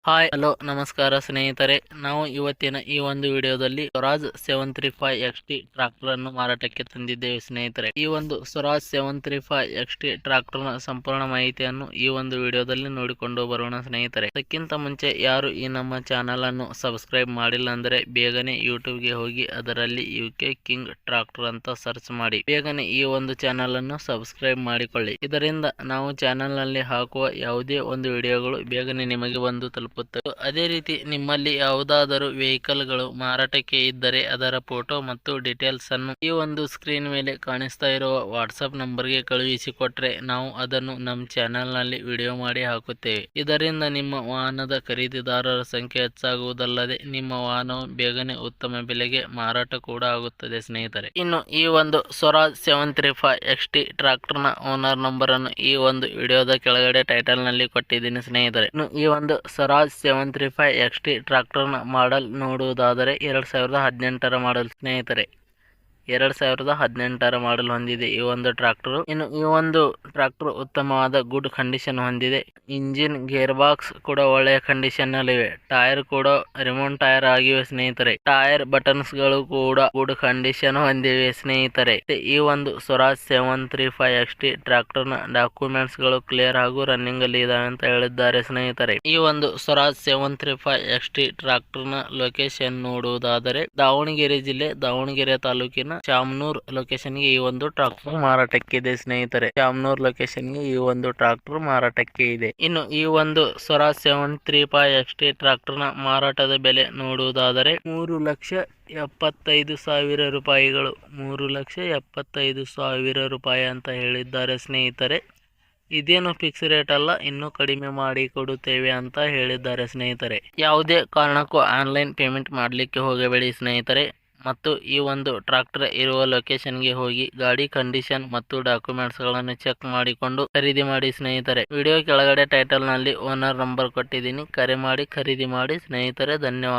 Hi hello ನಮಸ್ಕಾರ ಸ್ನೇಹಿತರೆ. ನಾವು ಇವತ್ತಿನ ಈ ಒಂದು ವಿಡಿಯೋದಲ್ಲಿ ಸ್ವರಾಜ್ 735 XT ಟ್ರಾಕ್ಟರ್ ಅನ್ನು ಮಾರಾಟಕ್ಕೆ ತಂದಿದ್ದೇವೆ ಸ್ನೇಹಿತರೆ. ಈ ಒಂದು ಸ್ವರಾಜ್ 735 XT ಟ್ರಾಕ್ಟರ್ ನ ಸಂಪೂರ್ಣ ಮಾಹಿತಿಯನ್ನು ಈ ಒಂದು ವಿಡಿಯೋದಲ್ಲಿ ನೋಡಿಕೊಂಡು ಬರೋಣ ಸ್ನೇಹಿತರೆ. ಅದಕ್ಕಿಂತ ಮುಂಚೆ ಯಾರು ಈ ನಮ್ಮ ಚಾನಲ್ ಅನ್ನು ಸಬ್ಸ್ಕ್ರೈಬ್ ಮಾಡಿಲ್ಲ ಅಂದ್ರೆ ಬೇಗನೆ ಯೂಟ್ಯೂಬ್ ಗೆ ಹೋಗಿ ಅದರಲ್ಲಿ UK ಕಿಂಗ್ ಟ್ರಾಕ್ಟರ್ ಅಂತ ಸರ್ಚ್ ಮಾಡಿ ಬೇಗನೆ ಈ ಒಂದು ಚಾನಲ್ ಅನ್ನು ಸಬ್ಸ್ಕ್ರೈಬ್ ಮಾಡಿಕೊಳ್ಳಿ. ಇದರಿಂದ ನಾವು ಚಾನಲ್ ನಲ್ಲಿ ಹಾಕುವ ಯಾವುದೇ ಒಂದು ವಿಡಿಯೋಗಳು ಬೇಗನೆ ನಿಮಗೆ ಬಂದು ತಲುಪುತ್ತದೆ. ಅದೇ ರೀತಿ ನಿಮ್ಮಲ್ಲಿ ಯಾವುದಾದರೂ ವೆಹಿಕಲ್ ಗಳು ಮಾರಾಟಕ್ಕೆ ಇದ್ದರೆ ಅದರ ಫೋಟೋ ಮತ್ತು ಡೀಟೇಲ್ಸ್ ಅನ್ನು ಈ ಒಂದು ಸ್ಕ್ರೀನ್ ಮೇಲೆ ಕಾಣಿಸ್ತಾ ಇರುವ ವಾಟ್ಸ್ಆಪ್ ನಂಬರ್ ಗೆ ಕಳುಹಿಸಿಕೊಟ್ರೆ ನಾವು ಅದನ್ನು ನಮ್ಮ ಚಾನೆಲ್ ನಲ್ಲಿ ವಿಡಿಯೋ ಮಾಡಿ ಹಾಕುತ್ತೇವೆ. ಇದರಿಂದ ನಿಮ್ಮ ವಾಹನದ ಖರೀದಿದಾರರ ಸಂಖ್ಯೆ ಹೆಚ್ಚಾಗುವುದಲ್ಲದೆ ನಿಮ್ಮ ವಾಹನವು ಬೇಗನೆ ಉತ್ತಮ ಬೆಲೆಗೆ ಮಾರಾಟ ಕೂಡ ಆಗುತ್ತದೆ ಸ್ನೇಹಿತರೆ. ಇನ್ನು ಈ ಒಂದು ಸ್ವರಾಜ್ 735 XT ಟ್ರಾಕ್ಟರ್ ನ ಓನರ್ ನಂಬರ್ ಅನ್ನು ಈ ಒಂದು ವಿಡಿಯೋದ ಕೆಳಗಡೆ ಟೈಟಲ್ ನಲ್ಲಿ ಕೊಟ್ಟಿದ್ದೀನಿ ಸ್ನೇಹಿತರೆ. ಇನ್ನು ಈ ಒಂದು ಸ್ವರಾಜ್ 735 XT ಟ್ರಾಕ್ಟರ್ ನ ಮಾಡೆಲ್ ನೋಡುವುದಾದರೆ 2018ರ ಮಾಡೆಲ್ ಸ್ನೇಹಿತರೆ. 2018ರ ಮಾಡೆಲ್ ಹೊಂದಿದೆ ಈ ಒಂದು ಟ್ರಾಕ್ಟರ್. ಇನ್ನು ಈ ಒಂದು ಟ್ರಾಕ್ಟರ್ ಉತ್ತಮವಾದ ಗುಡ್ ಕಂಡೀಷನ್ ಹೊಂದಿದೆ. ಇಂಜಿನ್ ಗೇರ್ ಬಾಕ್ಸ್ ಕೂಡ ಒಳ್ಳೆಯ ಕಂಡೀಷನ್ ನಲ್ಲಿವೆ. ಟೈರ್ ಕೂಡ ರಿಮೋಟ್ ಟೈರ್ ಆಗಿವೆ ಸ್ನೇಹಿತರೆ. ಟೈರ್ ಬಟನ್ಸ್ ಗಳು ಕೂಡ ಗುಡ್ ಕಂಡೀಷನ್ ಹೊಂದಿವೆ ಸ್ನೇಹಿತರೆ. ಈ ಒಂದು ಸ್ವರಾಜ್ 735 XT ಟ್ರಾಕ್ಟರ್ ನ ಡಾಕ್ಯುಮೆಂಟ್ಸ್ ಗಳು ಕ್ಲಿಯರ್ ಹಾಗೂ ರನ್ನಿಂಗ್ ಅಲ್ಲಿ ಇದಾವೆ ಅಂತ ಹೇಳಿದ್ದಾರೆ ಸ್ನೇಹಿತರೆ. ಈ ಒಂದು ಸ್ವರಾಜ್ 735 XT ಟ್ರಾಕ್ಟರ್ ನ ಲೊಕೇಶನ್ ನೋಡುವುದಾದರೆ ದಾವಣಗೆರೆ ಜಿಲ್ಲೆ ದಾವಣಗೆರೆ ತಾಲೂಕಿನ ಚಾಮನೂರ್ ಲೊಕೇಶನ್ ಗೆ ಈ ಒಂದು ಟ್ರಾಕ್ಟರ್ ಮಾರಾಟಕ್ಕೆ ಇದೆ ಸ್ನೇಹಿತರೆ. ಚಾಮನೂರ್ ಲೊಕೇಶನ್ ಗೆ ಈ ಒಂದು ಟ್ರಾಕ್ಟರ್ ಮಾರಾಟಕ್ಕೆ ಇದೆ. ಇನ್ನು ಈ ಒಂದು ಸ್ವರಾಜ್ 735 XT ಟ್ರಾಕ್ಟರ್ ನ ಮಾರಾಟದ ಬೆಲೆ ನೋಡುವುದಾದರೆ 3,75,000 ರೂಪಾಯಿಗಳು. 3,75,000 ರೂಪಾಯಿ ಅಂತ ಹೇಳಿದ್ದಾರೆ ಸ್ನೇಹಿತರೆ. ಇದೇನು ಫಿಕ್ಸ್ ರೇಟ್ ಅಲ್ಲ, ಇನ್ನೂ ಕಡಿಮೆ ಮಾಡಿ ಕೊಡುತ್ತೇವೆ ಅಂತ ಹೇಳಿದ್ದಾರೆ ಸ್ನೇಹಿತರೆ. ಯಾವುದೇ ಕಾರಣಕ್ಕೂ ಆನ್ಲೈನ್ ಪೇಮೆಂಟ್ ಮಾಡಲಿಕ್ಕೆ ಹೋಗಬೇಡಿ ಸ್ನೇಹಿತರೆ. ಮತ್ತು ಈ ಒಂದು ಟ್ರಾಕ್ಟರ್ ಇರುವ ಲೊಕೇಶನ್ ಗೆ ಹೋಗಿ ಗಾಡಿ ಕಂಡೀಷನ್ ಮತ್ತು ಡಾಕ್ಯುಮೆಂಟ್ಸ್ ಗಳನ್ನು ಚೆಕ್ ಮಾಡಿಕೊಂಡು ಖರೀದಿ ಮಾಡಿ ಸ್ನೇಹಿತರೆ. ವಿಡಿಯೋ ಕೆಳಗಡೆ ಟೈಟಲ್ ನಲ್ಲಿ ಓನರ್ ನಂಬರ್ ಕೊಟ್ಟಿದ್ದೀನಿ, ಕರೆ ಮಾಡಿ ಖರೀದಿ ಮಾಡಿ ಸ್ನೇಹಿತರೆ. ಧನ್ಯವಾದ.